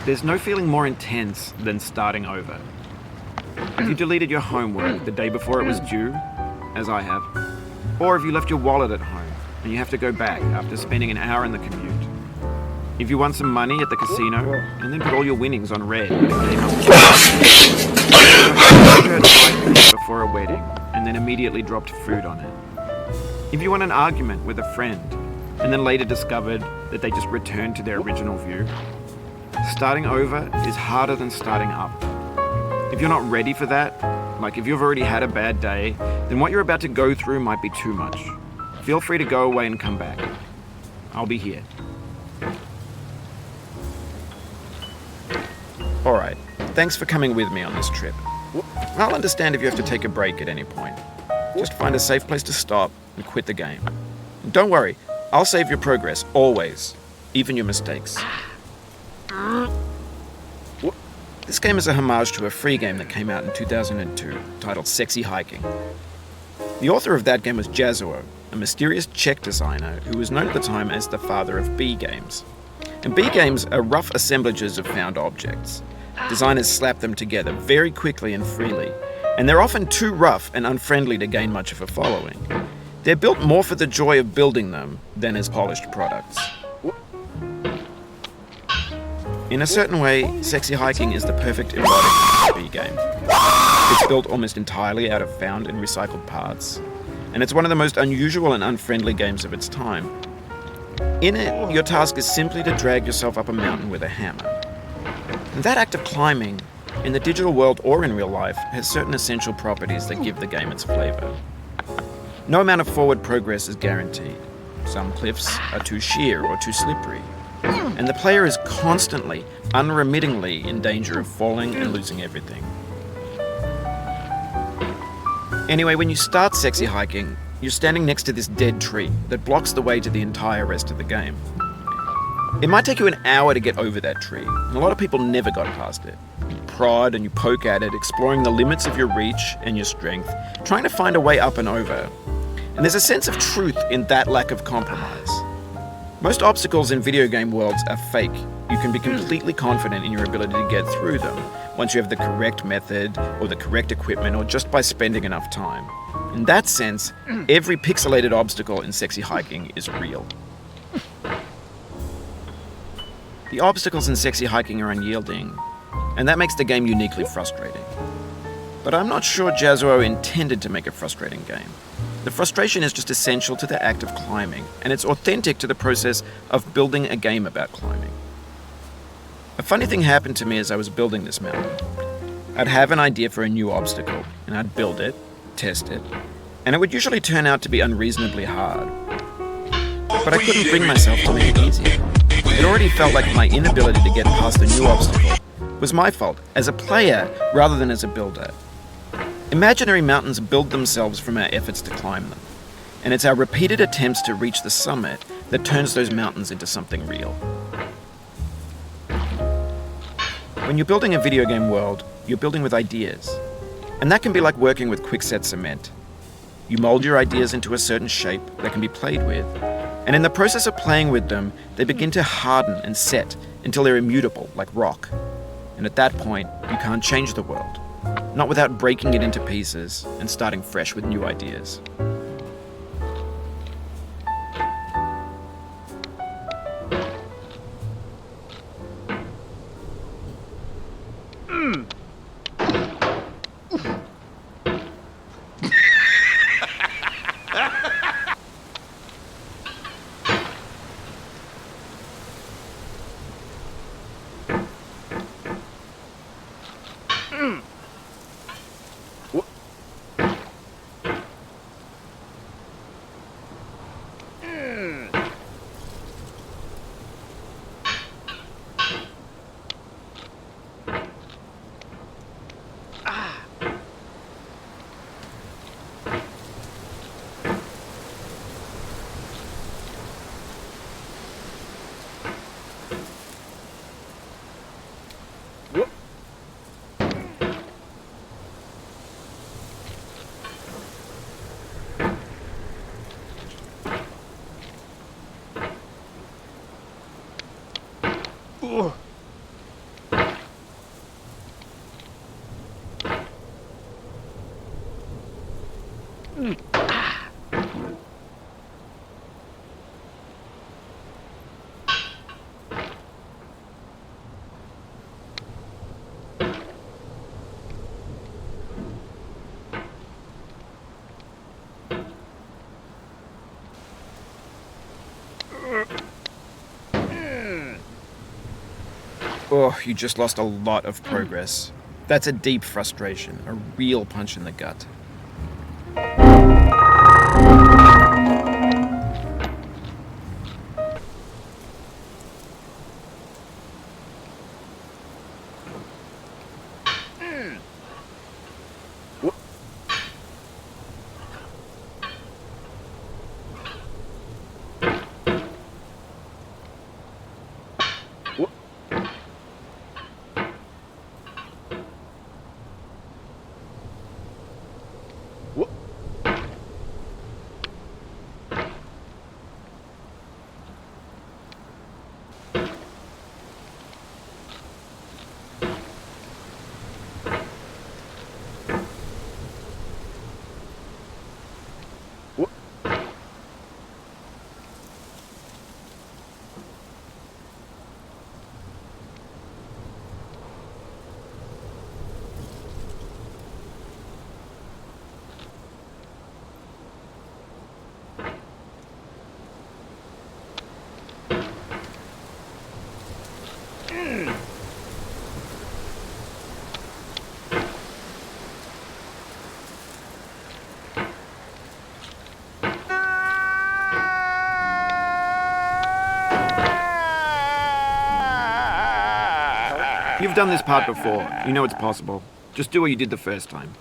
There's no feeling more intense than starting over. If you deleted your homework the day before it was due, as I have, or if you left your wallet at home and you have to go back after spending an hour in the commute. If you won some money at the casino and then put all your winnings on red when it came up before a wedding and then immediately dropped food on it. If you won an argument with a friend and then later discovered that they just returned to their original view. Starting over is harder than starting up. If you're not ready for that, like if you've already had a bad day, then what you're about to go through might be too much. Feel free to go away and come back. I'll be here. Alright, thanks for coming with me on this trip. I'll understand if you have to take a break at any point. Just find a safe place to stop and quit the game. And don't worry, I'll save your progress, always, even your mistakes. This game is a homage to a free game that came out in 2002, titled Sexy Hiking. The author of that game was Jazuo, a mysterious Czech designer who was known at the time as the father of B games. And B games are rough assemblages of found objects. Designers slap them together very quickly and freely, and they're often too rough and unfriendly to gain much of a following. They're built more for the joy of building them than as polished products. In a certain way, Sexy Hiking is the perfect embodiment of a B game. It's built almost entirely out of found and recycled parts, and it's one of the most unusual and unfriendly games of its time. In it, your task is simply to drag yourself up a mountain with a hammer. And that act of climbing, in the digital world or in real life, has certain essential properties that give the game its flavor. No amount of forward progress is guaranteed. Some cliffs are too sheer or too slippery, and the player is constantly, unremittingly in danger of falling and losing everything. Anyway, when you start Sexy Hiking, you're standing next to this dead tree that blocks the way to the entire rest of the game. It might take you an hour to get over that tree, and a lot of people never got past it. You prod and you poke at it, exploring the limits of your reach and your strength, trying to find a way up and over. And there's a sense of truth in that lack of compromise. Most obstacles in video game worlds are fake. You can be completely confident in your ability to get through them once you have the correct method or the correct equipment or just by spending enough time. In that sense, every pixelated obstacle in Sexy Hiking is real. The obstacles in Sexy Hiking are unyielding, and that makes the game uniquely frustrating. But I'm not sure Jazuo intended to make a frustrating game. The frustration is just essential to the act of climbing, and it's authentic to the process of building a game about climbing. A funny thing happened to me as I was building this mountain. I'd have an idea for a new obstacle, and I'd build it, test it, and it would usually turn out to be unreasonably hard. But I couldn't bring myself to make it easier. It already felt like my inability to get past the new obstacle was my fault as a player rather than as a builder. Imaginary mountains build themselves from our efforts to climb them, and it's our repeated attempts to reach the summit that turns those mountains into something real. When you're building a video game world, you're building with ideas, and that can be like working with quickset cement. You mold your ideas into a certain shape that can be played with, and in the process of playing with them, they begin to harden and set until they're immutable, like rock. And at that point, you can't change the world, not without breaking it into pieces and starting fresh with new ideas. Oh, you just lost a lot of progress. That's a deep frustration, a real punch in the gut. You've done this part before. You know it's possible. Just do what you did the first time.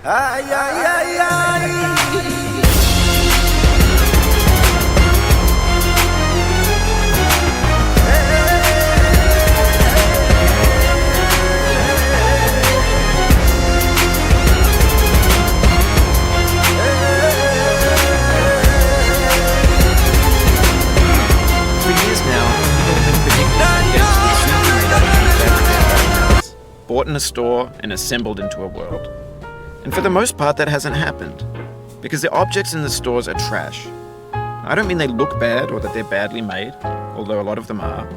Ay, ay, ay, ay. For years now, people have been predicting baguettes with simply made out of beef fabricated bought in a store and assembled into a world. And for the most part, that hasn't happened, because the objects in the stores are trash. I don't mean they look bad or that they're badly made, although a lot of them are.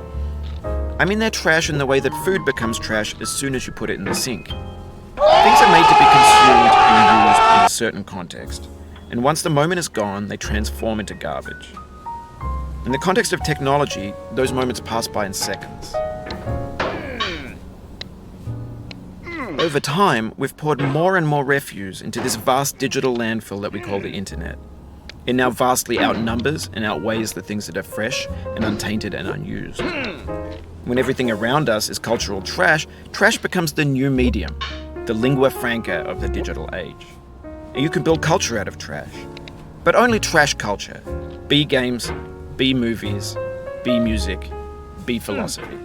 I mean they're trash in the way that food becomes trash as soon as you put it in the sink. Things are made to be consumed and used in a certain context. And once the moment is gone, they transform into garbage. In the context of technology, those moments pass by in seconds. Over time, we've poured more and more refuse into this vast digital landfill that we call the internet. It now vastly outnumbers and outweighs the things that are fresh and untainted and unused. When everything around us is cultural trash, trash becomes the new medium, the lingua franca of the digital age. And you can build culture out of trash. But only trash culture. Be games, be movies, be music, be philosophy.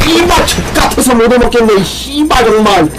씨발 X같아서 못 해먹겠네 씨발 정말.